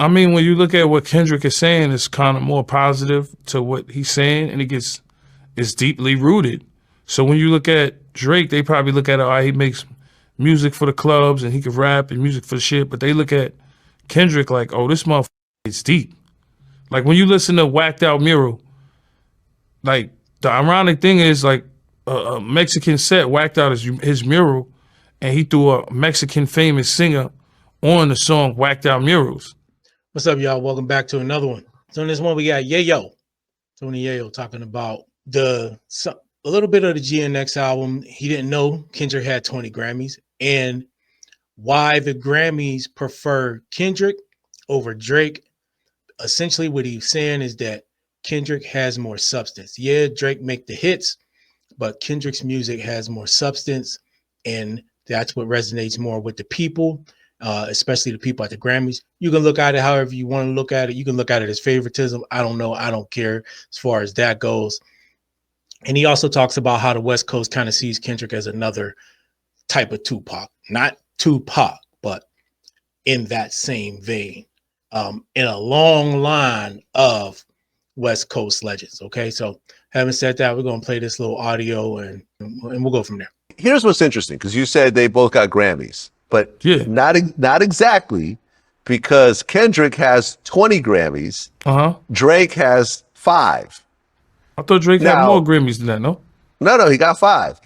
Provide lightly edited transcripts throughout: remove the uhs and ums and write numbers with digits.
I mean, when you look at what Kendrick is saying, it's kind of more positive to what he's saying, and it's deeply rooted. So when you look at Drake, they probably look at he makes music for the clubs and he can rap and music for the shit, but they look at Kendrick like, oh, this motherfucker is deep. Like when you listen to Whacked Out Mural, like the ironic thing is like a Mexican set whacked out his mural, and he threw a Mexican famous singer on the song Whacked Out Murals. What's up, y'all? Welcome back to another one. So in this one, we got Yayo, Tony Yayo, talking about a little bit of the GNX album. He didn't know Kendrick had 20 Grammys and why the Grammys prefer Kendrick over Drake. Essentially, what he's saying is that Kendrick has more substance. Yeah, Drake make the hits, but Kendrick's music has more substance, and that's what resonates more with the people, especially the people at the Grammys. You can look at it however you want to look at it. You can look at it as favoritism. I don't know. I don't care as far as that goes. And he also talks about how the West Coast kind of sees Kendrick as another type of Tupac. Not Tupac, but in that same vein, in a long line of West Coast legends. Okay, so having said that, we're going to play this little audio and we'll go from there. Here's what's interesting, because you said they both got Grammys, but Yeah. not exactly, because Kendrick has 20 Grammys. Drake has 5. I thought Drake had more Grammys than that, no? No, he got 5.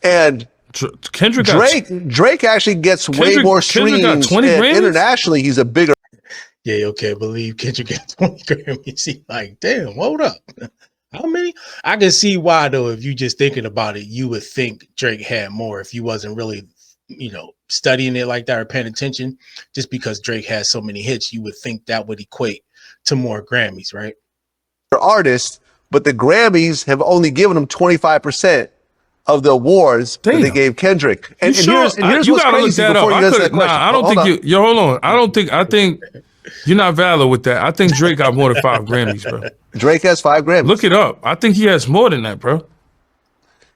And Drake actually gets way more streams. Got 20 Grammys? Internationally, he's a bigger. Yeah, okay, believe Kendrick got 20 Grammys. He's like, damn, hold up. How many? I can see why, though, if you just thinking about it, you would think Drake had more if you wasn't really, studying it like that or paying attention. Just because Drake has so many hits, you would think that would equate to more Grammys, right? Artist, but the Grammys have only given him 25% of the awards that they gave Kendrick. And here's what's crazy before you answer that question. I think you're not valid with that. I think Drake got more than 5 Grammys, bro. Drake has 5 Grammys. Look it up. I think he has more than that, bro.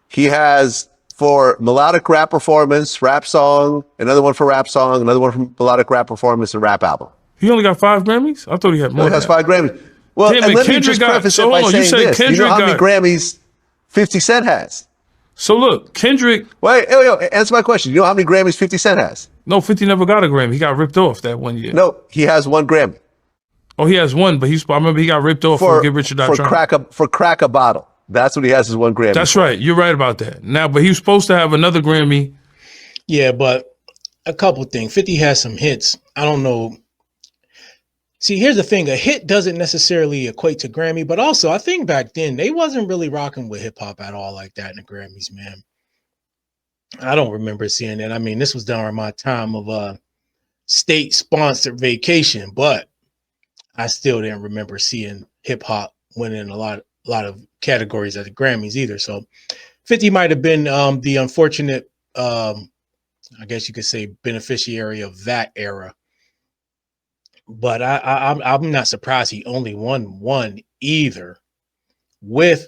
He has for melodic rap performance, rap song, another one for rap song, another one for melodic rap performance, and rap album. He only got 5 Grammys? I thought he had more. He has 5 Grammys. Well, damn, and let me just preface it by saying this. You know how many Grammys 50 Cent has? So look, Kendrick. Wait, answer my question. You know how many Grammys 50 Cent has? No, 50 never got a Grammy. He got ripped off that one year. No, he has 1 Grammy. Oh, he has 1, but I remember he got ripped off for Get Rich or Die Trying. For Crack a Bottle. That's what he has, is 1 Grammy. That's right. You're right about that. Now, but he was supposed to have another Grammy. Yeah, but a couple things. 50 has some hits. I don't know. See, here's the thing. A hit doesn't necessarily equate to Grammy, but also I think back then they wasn't really rocking with hip hop at all like that in the Grammys, man. I don't remember seeing that. I mean, this was during my time of state-sponsored vacation, but I still didn't remember seeing hip hop winning a lot of categories at the Grammys either. So 50 might have been the unfortunate, I guess you could say, beneficiary of that era. But I'm not surprised he only won 1 either. With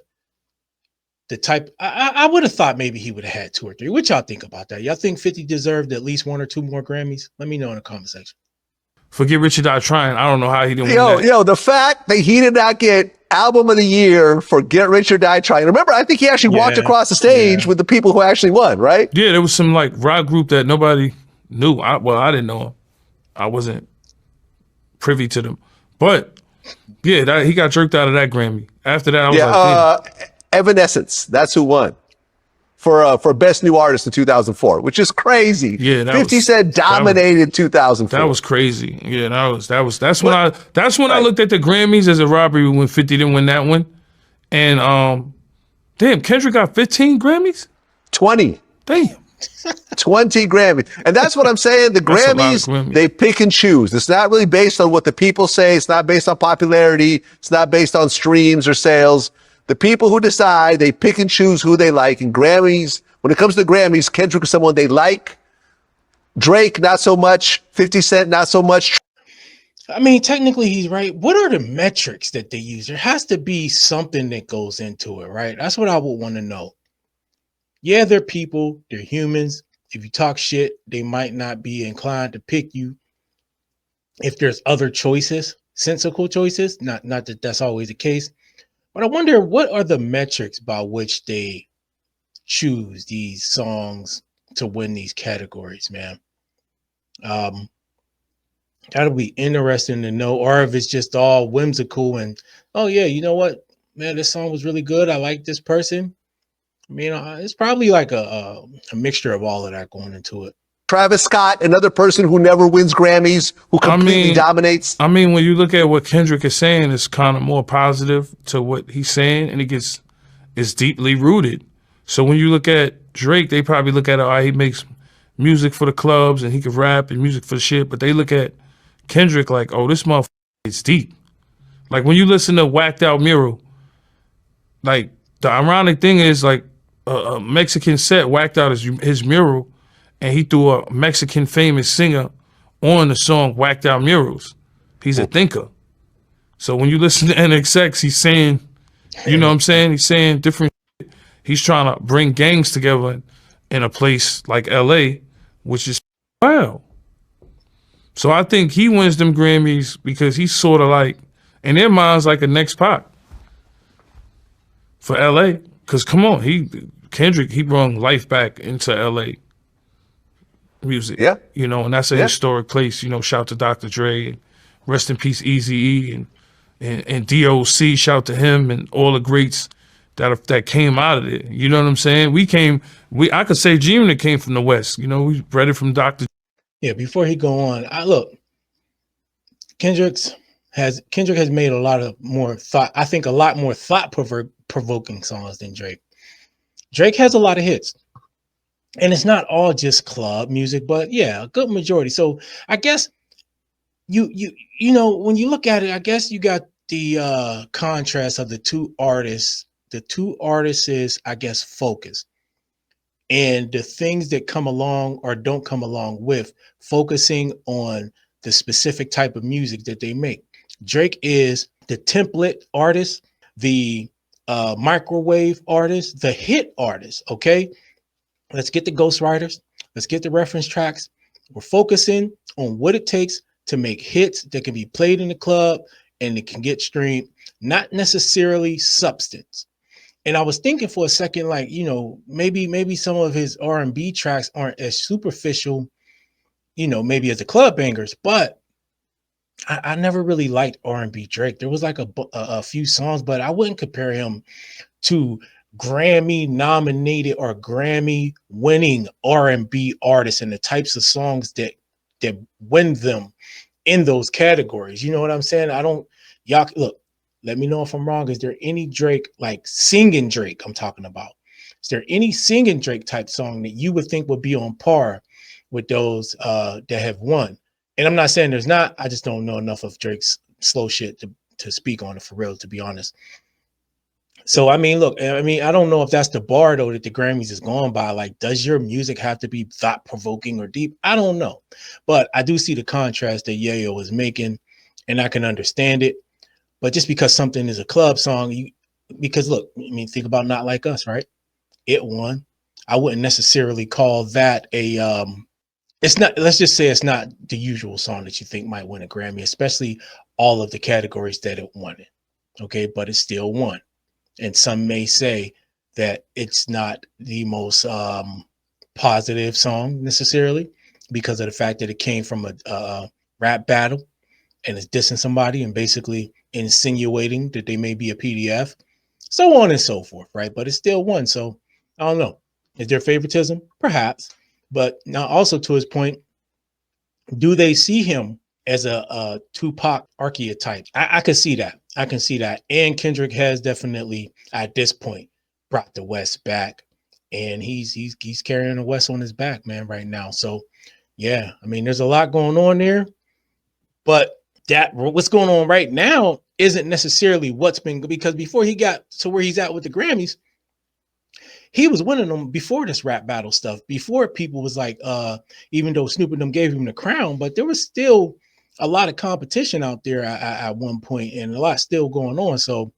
the type, I would have thought maybe he would have had 2 or 3. What y'all think about that? Y'all think 50 deserved at least 1 or 2 more Grammys? Let me know in the comment section. For Get Rich or Die Trying, I don't know how he didn't win that. The fact that he did not get Album of the Year for Get Rich or Die Trying. Remember, I think he actually walked across the stage with the people who actually won, right? Yeah, there was some like rock group that nobody knew. I didn't know him. I wasn't privy to them. But yeah, he got jerked out of that Grammy. After that, I was like, damn. Evanescence, that's who won for Best New Artist in 2004, which is crazy. Yeah, 50 Cent dominated 2004. That was crazy. Yeah, that's when I looked at the Grammys as a robbery when 50 didn't win that one. And damn, Kendrick got 15 Grammys? 20. Damn. 20 Grammys. And that's what I'm saying. The Grammys, they pick and choose. It's not really based on what the people say. It's not based on popularity. It's not based on streams or sales. The people who decide, they pick and choose who they like. And Grammys, when it comes to Grammys, Kendrick is someone they like. Drake, not so much. 50 Cent, not so much. I mean, technically, he's right. What are the metrics that they use? There has to be something that goes into it, right? That's what I would want to know. Yeah, they're people. They're humans. If you talk shit, they might not be inclined to pick you. if there's other choices, sensical choices. Not that that's always the case, but I wonder what are the metrics by which they choose these songs to win these categories, man. That'll be interesting to know, or if it's just all whimsical and, oh yeah, you know what, man, this song was really good. I like this person. I mean, it's probably like a mixture of all of that going into it. Travis Scott, another person who never wins Grammys, who completely dominates. I mean, when you look at what Kendrick is saying, it's kind of more positive to what he's saying, and it's deeply rooted. So when you look at Drake, they probably look at he makes music for the clubs and he can rap and music for the shit, but they look at Kendrick like, oh, this motherfucker is deep. Like when you listen to Whacked Out Mural, like the ironic thing is like a Mexican set whacked out his mural, and he threw a Mexican famous singer on the song Whacked Out Murals. He's a thinker. So when you listen to NXX, he's saying, you know what I'm saying? He's saying different shit. He's trying to bring gangs together in a place like LA, which is wow. So I think he wins them Grammys because he's sort of like, in their minds, like a next Pac for LA. Because come on, Kendrick, he brought life back into LA music. Yeah. You know, and that's a historic place. You know, shout to Dr. Dre, and rest in peace Eazy-E, and DOC, shout to him and all the greats that came out of it. You know what I'm saying? I could say G-Unit came from the West. You know, we bred it from Dr. Yeah, before he go on, Kendrick has made a lot more thought-provoking songs than Drake. Drake has a lot of hits. And it's not all just club music, but yeah, a good majority. So I guess you know, when you look at it, I guess you got the contrast of the two artists. The two artists is, I guess, focus. And the things that come along or don't come along with focusing on the specific type of music that they make. Drake is the template artist, the microwave artist, the hit artist. Okay, let's get the ghostwriters. Let's get the reference tracks. We're focusing on what it takes to make hits that can be played in the club and it can get streamed, not necessarily substance. And I was thinking for a second, like, you know, maybe some of his R&B tracks aren't as superficial, you know, maybe as the club bangers, but I never really liked R&B Drake. There was like a few songs, but I wouldn't compare him to Grammy nominated or Grammy winning R&B artists and the types of songs that win them in those categories. You know what I'm saying? Y'all look, let me know if I'm wrong. Is there any Drake, like singing Drake I'm talking about? Is there any singing Drake type song that you would think would be on par with those that have won? And I'm not saying there's not. I just don't know enough of Drake's slow shit to speak on it for real, to be honest. So, I mean, look, I don't know if that's the bar, though, that the Grammys is going by. Like, does your music have to be thought-provoking or deep? I don't know. But I do see the contrast that Yayo is making, and I can understand it. But just because something is a club song, because look, I mean, think about Not Like Us, right? It won. I wouldn't necessarily call that it's not, let's just say it's not the usual song that you think might win a Grammy, especially all of the categories that it won in. Okay, but it still won. And some may say that it's not the most positive song necessarily because of the fact that it came from a rap battle and it's dissing somebody and basically insinuating that they may be a PDF, so on and so forth, right? But it's still won. So I don't know. Is there favoritism? Perhaps. But now also to his point, do they see him as a Tupac archetype? I can see that. I can see that. And Kendrick has definitely at this point brought the West back, and he's carrying the West on his back, man, right now. So yeah, I mean, there's a lot going on there, but what's going on right now isn't necessarily what's been, because before he got to where he's at with the Grammys, he was winning them before this rap battle stuff, before people was like, even though Snoop and them gave him the crown, but there was still a lot of competition out there at one point and a lot still going on. So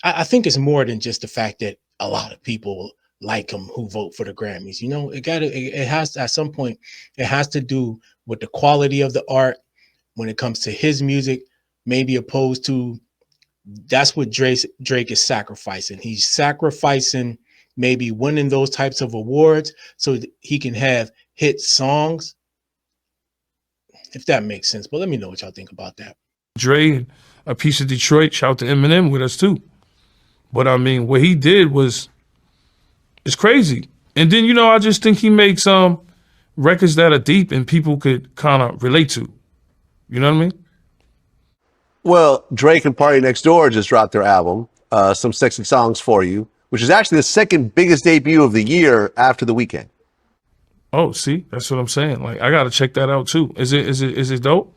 I think it's more than just the fact that a lot of people like him who vote for the Grammys. You know, it has to, at some point, it has to do with the quality of the art when it comes to his music, maybe opposed to that's what Drake is sacrificing. He's sacrificing maybe winning those types of awards so he can have hit songs, if that makes sense. But let me know what y'all think about that. Dre, a piece of Detroit, shout to Eminem with us too. But I mean, what he did was, it's crazy. And then, you know, I just think he makes records that are deep and people could kind of relate to. You know what I mean? Well, Drake and Party Next Door just dropped their album, Some Sexy Songs for You, which is actually the second biggest debut of the year after The Weeknd. Oh, see, that's what I'm saying. Like, I gotta check that out too. Is it dope?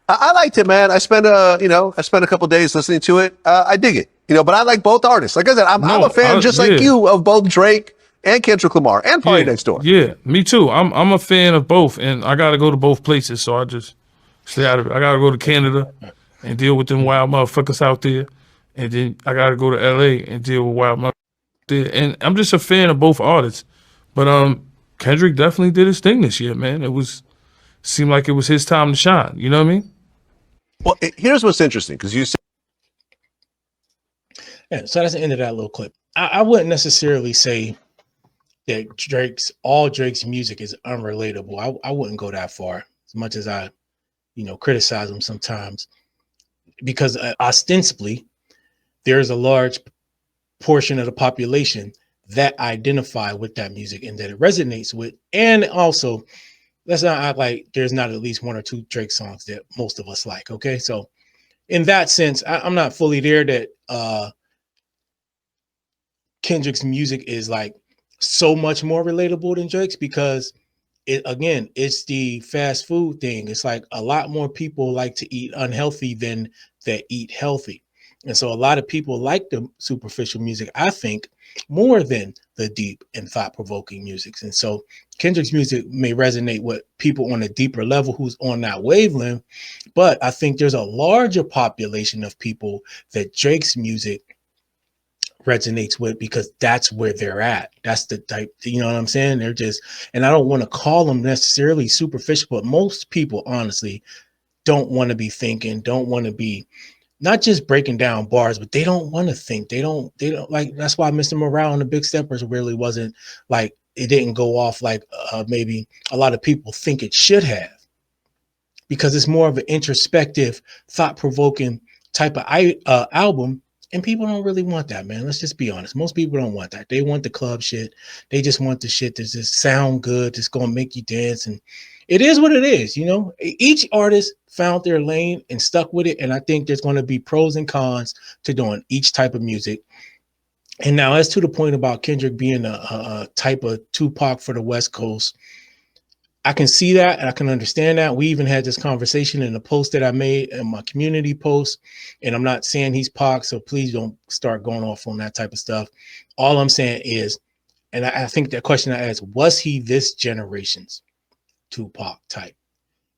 I liked it, man. I spent a couple days listening to it. I dig it, but I like both artists. Like I said, I'm a fan like you of both Drake and Kendrick Lamar and Party Next Door. Yeah, me too. I'm a fan of both, and I gotta go to both places, so I just stay out of it. I gotta go to Canada and deal with them wild motherfuckers out there, and then I gotta go to LA and deal with wild motherfuckers there. And I'm just a fan of both artists, but Kendrick definitely did his thing this year, man. Seemed like it was his time to shine. You know what I mean? Well, here's what's interesting, because you said, yeah, so that's the end of that little clip. I wouldn't necessarily say that all Drake's music is unrelatable. I wouldn't go that far, as much as I, criticize him sometimes, because ostensibly there's a large portion of the population that identify with that music and that it resonates with. And also, let's not act like there's not at least one or two Drake songs that most of us like. Okay, so in that sense, I'm not fully there that Kendrick's music is like so much more relatable than Drake's, because it's the fast food thing. It's like a lot more people like to eat unhealthy than that eat healthy. And so a lot of people like the superficial music, I think, more than the deep and thought-provoking music. And so Kendrick's music may resonate with people on a deeper level who's on that wavelength, but I think there's a larger population of people that Drake's music resonates with, because that's where they're at. That's the type, you know what I'm saying? They're just, and I don't want to call them necessarily superficial, but most people honestly don't want to be thinking, don't want to be not just breaking down bars, but they don't want to think. They don't like, that's why Mr. Morale and the Big Steppers really wasn't like, it didn't go off like maybe a lot of people think it should have, because it's more of an introspective, thought-provoking type of album. And people don't really want that, man. Let's just be honest. Most people don't want that. They want the club shit. They just want the shit that just sound good, that's going to make you dance. And it is what it is, Each artist found their lane and stuck with it. And I think there's going to be pros and cons to doing each type of music. And now, as to the point about Kendrick being a type of Tupac for the West Coast, I can see that and I can understand that. We even had this conversation in a post that I made in my community post, and I'm not saying he's Pac, so please don't start going off on that type of stuff. All I'm saying is, and I think the question I asked, was he this generation's Tupac type?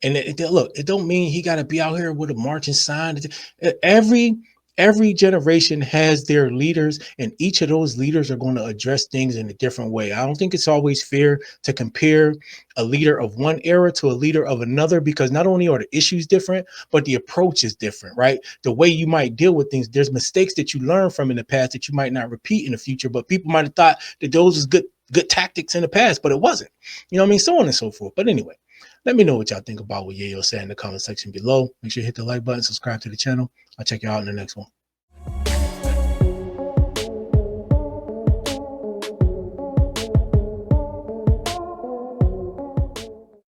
And look, it don't mean he got to be out here with a marching sign. Every generation has their leaders, and each of those leaders are going to address things in a different way. I don't think it's always fair to compare a leader of one era to a leader of another, because not only are the issues different, but the approach is different, right? The way you might deal with things, there's mistakes that you learn from in the past that you might not repeat in the future, but people might have thought that those was good tactics in the past, but it wasn't. You know what I mean? So on and so forth. But anyway, let me know what y'all think about what Yayo said in the comment section below. Make sure you hit the like button, subscribe to the channel. I'll check you out in the next one.